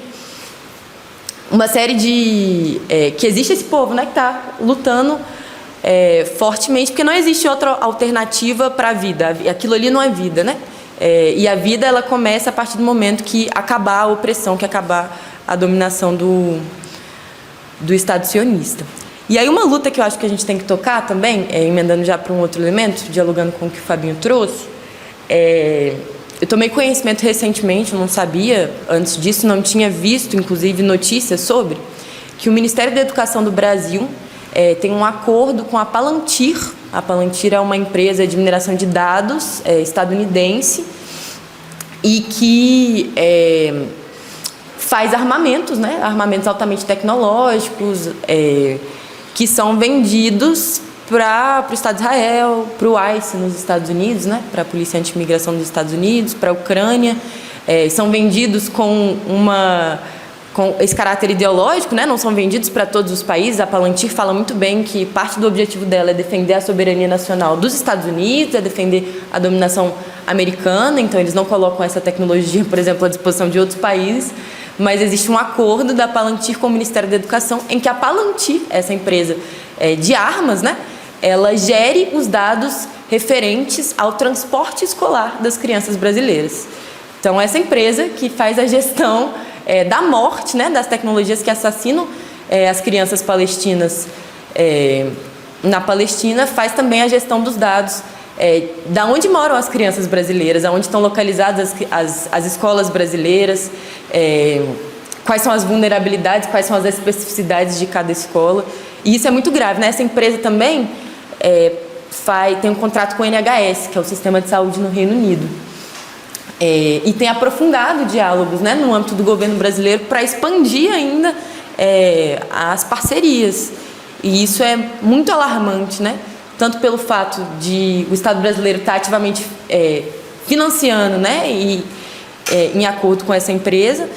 uma série de... que existe esse povo, né, que está lutando fortemente, porque não existe outra alternativa para a vida. Aquilo ali não é vida, né? E a vida ela começa a partir do momento que acabar a opressão, que acabar a dominação do Estado sionista. E aí uma luta que eu acho que a gente tem que tocar também, emendando já para um outro elemento, dialogando com o que o Fabinho trouxe, eu tomei conhecimento recentemente, eu não sabia, antes disso não tinha visto, inclusive, notícias sobre, que o Ministério da Educação do Brasil tem um acordo com a Palantir. A Palantir é uma empresa de mineração de dados estadunidense e que faz armamentos, né? Armamentos altamente tecnológicos, que são vendidos para o Estado de Israel, para o ICE nos Estados Unidos, né? Para a Polícia Anti-Imigração dos Estados Unidos, para a Ucrânia. São vendidos com esse caráter ideológico, né? Não são vendidos para todos os países. A Palantir fala muito bem que parte do objetivo dela é defender a soberania nacional dos Estados Unidos, é defender a dominação americana, então eles não colocam essa tecnologia, por exemplo, à disposição de outros países, mas existe um acordo da Palantir com o Ministério da Educação em que a Palantir, essa empresa de armas, né? Ela gere os dados referentes ao transporte escolar das crianças brasileiras. Então, essa empresa que faz a gestão da morte, né, das tecnologias que assassinam as crianças palestinas na Palestina, faz também a gestão dos dados da onde moram as crianças brasileiras, aonde estão localizadas as escolas brasileiras, quais são as vulnerabilidades, quais são as especificidades de cada escola. E isso é muito grave, né? Essa empresa também tem um contrato com o NHS, que é o Sistema de Saúde no Reino Unido. E tem aprofundado diálogos, né, no âmbito do governo brasileiro para expandir ainda as parcerias. E isso é muito alarmante, né? Tanto pelo fato de o Estado brasileiro estar ativamente financiando, né, em acordo com essa empresa,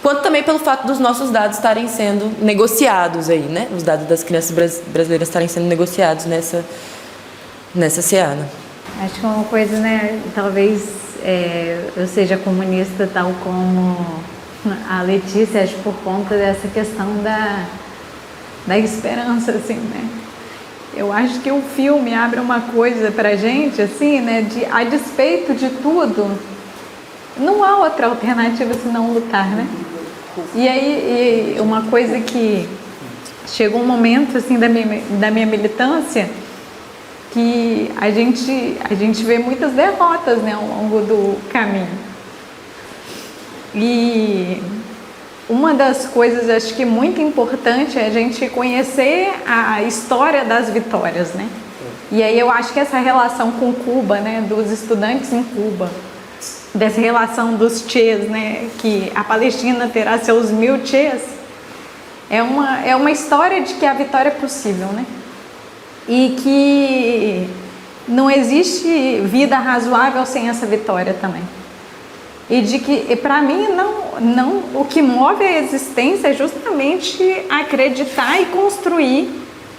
quanto também pelo fato dos nossos dados estarem sendo negociados aí, né? Os dados das crianças brasileiras estarem sendo negociados nessa seara. Acho que é uma coisa, né, talvez eu seja comunista tal como a Letícia, acho por conta dessa questão da esperança, assim, né? Eu acho que o filme abre uma coisa pra gente, assim, né, a despeito de tudo, não há outra alternativa senão lutar, né? E aí, uma coisa que chegou um momento assim da minha militância que a gente vê muitas derrotas, né, ao longo do caminho. E uma das coisas, acho que muito importante, é a gente conhecer a história das vitórias, né? E aí eu acho que essa relação com Cuba, né, dos estudantes em Cuba, dessa relação dos Ches, né, que a Palestina terá seus 1000 Ches, é uma história de que a vitória é possível, né? E que não existe vida razoável sem essa vitória também. E de que, para mim, não, o que move a existência é justamente acreditar e construir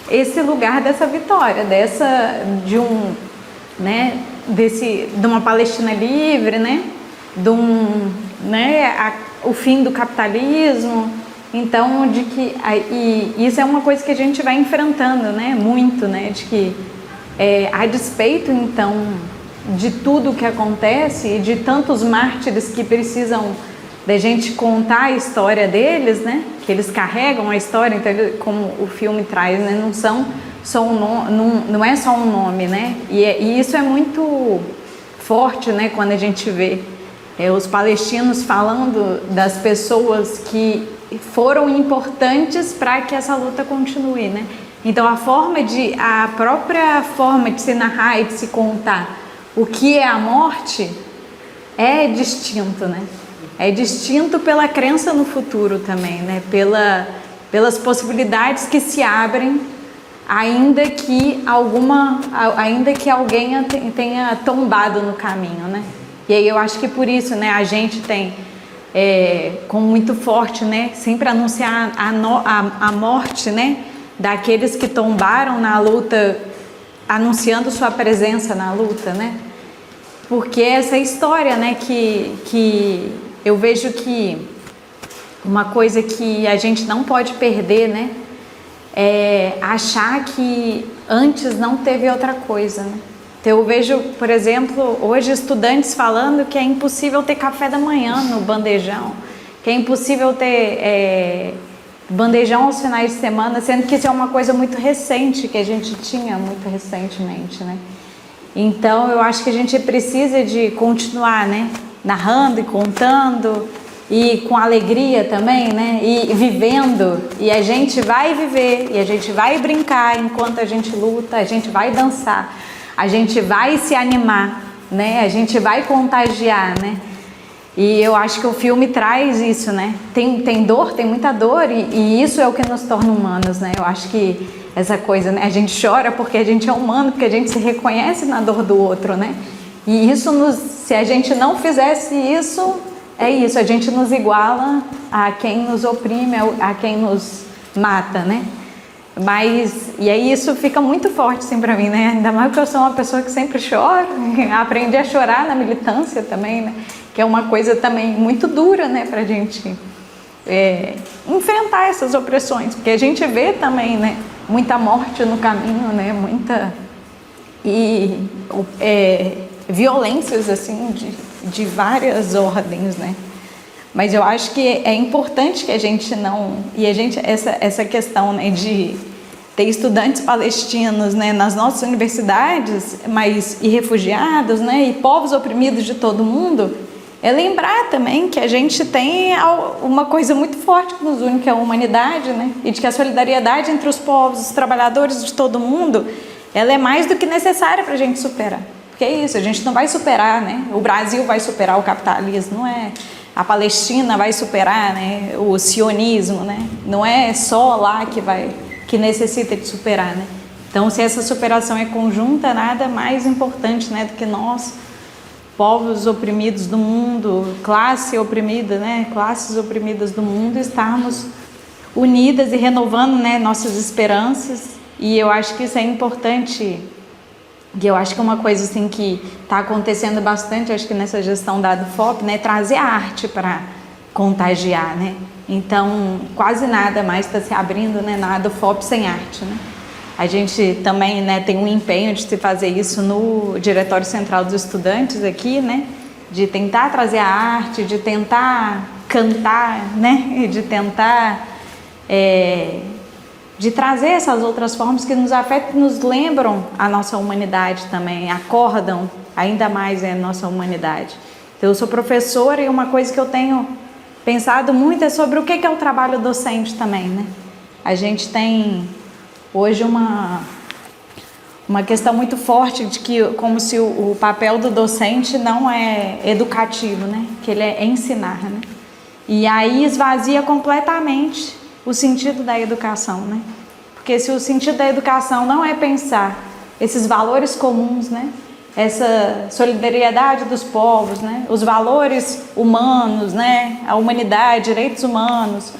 esse lugar dessa vitória, de uma Palestina livre, né? O fim do capitalismo. Então, e isso é uma coisa que a gente vai enfrentando, né? Muito, né? De que, a despeito, então, de tudo que acontece e de tantos mártires que precisam da gente contar a história deles, né? Que eles carregam a história, então, como o filme traz, né? Não é só um nome, né? E isso é muito forte, né? Quando a gente vê os palestinos falando das pessoas que foram importantes para que essa luta continue, né? Então a própria forma de se narrar e de se contar o que é a morte é distinto, né? É distinto pela crença no futuro também, né? Pelas possibilidades que se abrem, ainda que alguém tenha tombado no caminho, né? E aí eu acho que por isso, né, a gente tem como muito forte, né, sempre anunciar a morte, né, daqueles que tombaram na luta, anunciando sua presença na luta, né? Porque essa história, né, que eu vejo que uma coisa que a gente não pode perder, né, é achar que antes não teve outra coisa, né? Então eu vejo, por exemplo, hoje estudantes falando que é impossível ter café da manhã no bandejão, que é impossível ter bandejão aos finais de semana, sendo que isso é uma coisa muito recente, que a gente tinha muito recentemente, né? Então eu acho que a gente precisa de continuar, né, narrando e contando, e com alegria também, né, e vivendo, e a gente vai viver, e a gente vai brincar enquanto a gente luta, a gente vai dançar, a gente vai se animar, né, a gente vai contagiar, né. E eu acho que o filme traz isso, né? Tem dor, tem muita dor, e isso é o que nos torna humanos, né? Eu acho que essa coisa, né? A gente chora porque a gente é humano, porque a gente se reconhece na dor do outro, né? E isso se a gente não fizesse isso, é isso, a gente nos iguala a quem nos oprime, a quem nos mata, né? E aí isso fica muito forte, assim, pra mim, né? Ainda mais porque eu sou uma pessoa que sempre chora, aprendi a chorar na militância também, né? Que é uma coisa também muito dura, né, pra gente enfrentar essas opressões, porque a gente vê também, né, muita morte no caminho, né, violências, assim, de várias ordens, né. Mas eu acho que é importante que a gente essa questão, né, de ter estudantes palestinos, né, nas nossas universidades, e refugiados, né, e povos oprimidos de todo mundo, é lembrar também que a gente tem uma coisa muito forte que nos une, que é a humanidade, né, e de que a solidariedade entre os povos, os trabalhadores de todo mundo, ela é mais do que necessária para a gente superar. Porque é isso, a gente não vai superar, né, o Brasil vai superar o capitalismo, não é? A Palestina vai superar, né, o sionismo, né, não é só lá que necessita de superar, né. Então, se essa superação é conjunta, nada mais importante, né, do que nós, povos oprimidos do mundo, classes oprimidas do mundo, estarmos unidas e renovando, né, nossas esperanças. E eu acho que isso é importante, e eu acho que é uma coisa assim que está acontecendo bastante, acho que nessa gestão da FOP, né, trazer a arte para contagiar, né. Então, quase nada mais está se abrindo, né, na FOP sem arte, né. A gente também, né, tem um empenho de se fazer isso no Diretório Central dos Estudantes aqui, né, de tentar trazer a arte, de tentar cantar, né, e de tentar de trazer essas outras formas que nos afetam, que nos lembram a nossa humanidade também, acordam ainda mais a nossa humanidade. Então, eu sou professora e uma coisa que eu tenho pensado muito é sobre o que é o trabalho docente também, né? A gente tem hoje uma questão muito forte de que como se o papel do docente não é educativo, né? Que ele é ensinar, né? E aí esvazia completamente o sentido da educação, né? Porque se o sentido da educação não é pensar esses valores comuns, né? Essa solidariedade dos povos, né? Os valores humanos, né? A humanidade, direitos humanos,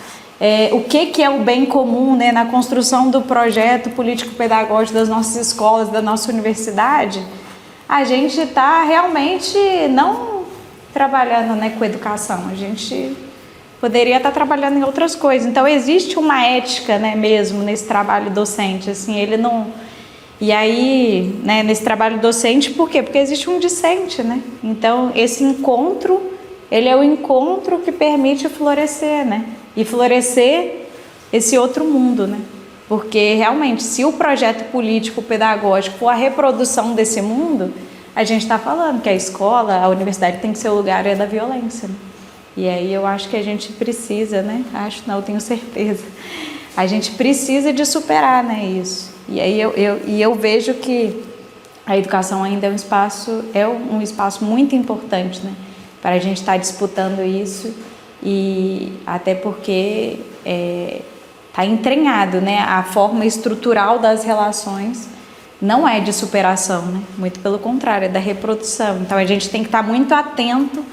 o que é o bem comum, né? Na construção do projeto político-pedagógico das nossas escolas, da nossa universidade, a gente está realmente não trabalhando, né, com educação, a gente poderia estar trabalhando em outras coisas. Então existe uma ética, né, mesmo nesse trabalho docente, assim, ele não... E aí, né, nesse trabalho docente, por quê? Porque existe um discente, né? Então esse encontro, ele é o encontro que permite florescer, né? E florescer esse outro mundo, né? Porque realmente, se o projeto político-pedagógico for a reprodução desse mundo, a gente está falando que a escola, a universidade tem que ser o lugar da violência, né? E aí eu acho que a gente precisa, né? Eu tenho certeza. A gente precisa de superar, né, isso. E aí eu vejo que a educação ainda é um espaço muito importante, né? Para a gente estar disputando isso, e até porque está entranhado, né? A forma estrutural das relações não é de superação, né? Muito pelo contrário, é da reprodução. Então a gente tem que estar muito atento,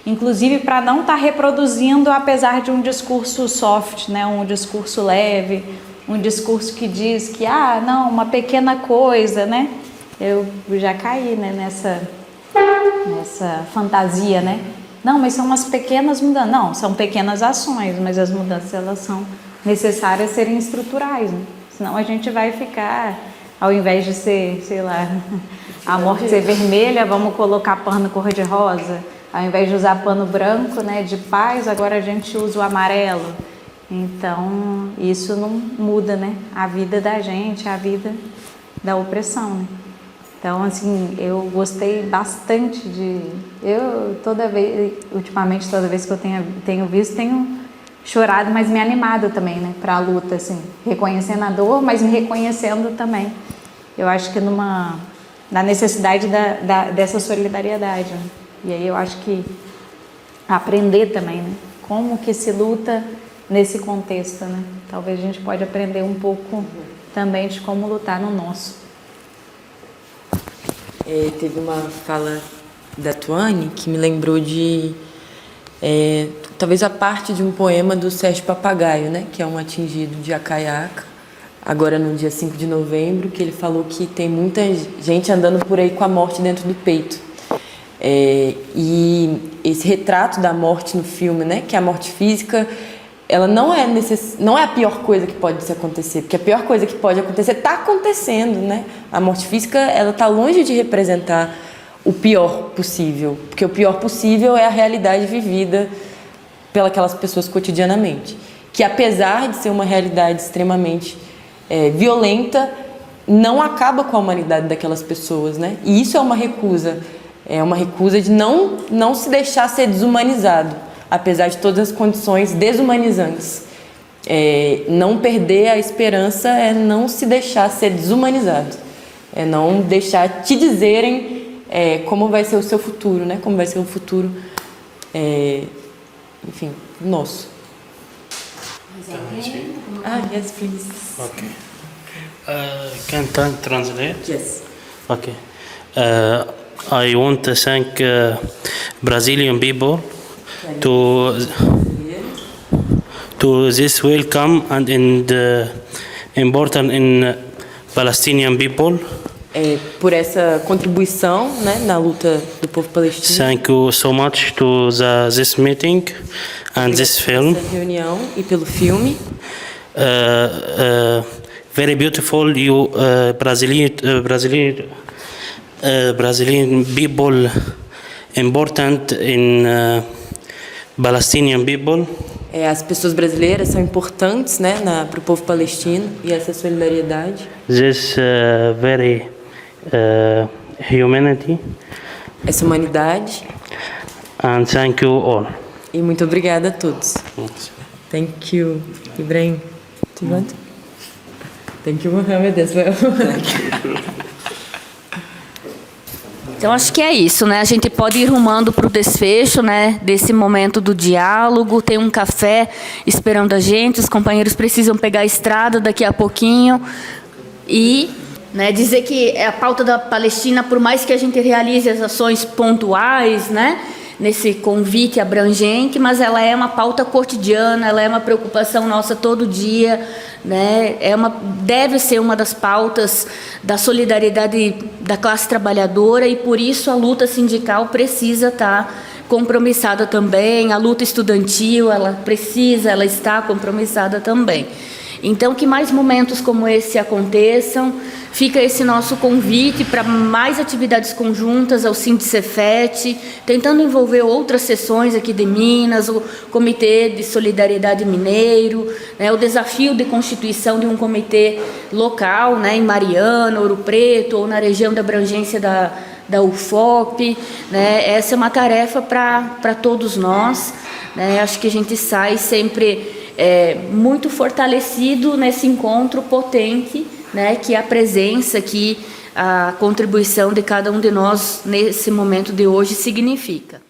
inclusive para não estar reproduzindo apesar de um discurso soft, né? Um discurso leve, um discurso que diz que, não, uma pequena coisa, né? Eu já caí, né, nessa fantasia, né? Não, mas são umas pequenas mudanças. Não, são pequenas ações, mas as mudanças, elas são necessárias serem estruturais, né? Senão a gente vai ficar, ao invés de ser, sei lá, a morte ser vermelha, vamos colocar pano cor-de-rosa. Ao invés de usar pano branco, né, de paz, agora a gente usa o amarelo. Então, isso não muda, né, a vida da gente, a vida da opressão, né? Então, assim, eu gostei bastante ultimamente, toda vez que eu tenho visto, tenho chorado, mas me animado também, né, para a luta, assim, reconhecendo a dor, mas me reconhecendo também. Eu acho que na necessidade dessa solidariedade, né? E aí eu acho que aprender também, né, como que se luta nesse contexto, né? Talvez a gente pode aprender um pouco também de como lutar no nosso. Teve uma fala da Tuane que me lembrou de talvez a parte de um poema do Sérgio Papagaio, né? Que é um atingido de Acaiaca, agora no dia 5 de novembro, que ele falou que tem muita gente andando por aí com a morte dentro do peito. E esse retrato da morte no filme, né? Que é a morte física, ela não é a pior coisa que pode acontecer, porque a pior coisa que pode acontecer está acontecendo, né? A morte física, ela está longe de representar o pior possível, porque o pior possível é a realidade vivida pelas pessoas cotidianamente, que apesar de ser uma realidade extremamente violenta, não acaba com a humanidade daquelas pessoas, né? E isso é uma recusa de não se deixar ser desumanizado, apesar de todas as condições desumanizantes. Não perder a esperança é não se deixar ser desumanizado, é não deixar te dizerem como vai ser o seu futuro, né? Como vai ser o futuro, enfim, nosso. Yes, please. Okay. Can I translate? Yes. Okay. I want to thank Brazilian people to this welcome and important in Palestinian people. Por essa contribuição, né, na luta do povo palestino. Thank you so much to this meeting and this film. Essa reunião e pelo filme. Very beautiful, you Brazilian people important in Palestinian people. as pessoas brasileiras são importantes, né, para o povo palestino e essa solidariedade. This very humanity. Essa humanidade. And thank you all. E muito obrigada a todos. Thank you, Ibrahim. Do you want? Thank you, Mohammed, as well. Então, acho que é isso, né? A gente pode ir rumando para o desfecho, né, desse momento do diálogo. Tem um café esperando a gente, os companheiros precisam pegar a estrada daqui a pouquinho. E, né, dizer que a pauta da Palestina, por mais que a gente realize as ações pontuais, né, nesse convite abrangente, mas ela é uma pauta cotidiana, ela é uma preocupação nossa todo dia, né? Deve ser uma das pautas da solidariedade da classe trabalhadora, e por isso a luta sindical precisa estar compromissada também, a luta estudantil, ela está compromissada também. Então, que mais momentos como esse aconteçam. Fica esse nosso convite para mais atividades conjuntas ao Sindicefet, tentando envolver outras seções aqui de Minas, o Comitê de Solidariedade Mineiro, né, o desafio de constituição de um comitê local, né, em Mariana, Ouro Preto, ou na região da abrangência da UFOP. Né, essa é uma tarefa para todos nós. Né, acho que a gente sai sempre muito fortalecido nesse encontro potente, né, que a presença, que a contribuição de cada um de nós nesse momento de hoje significa.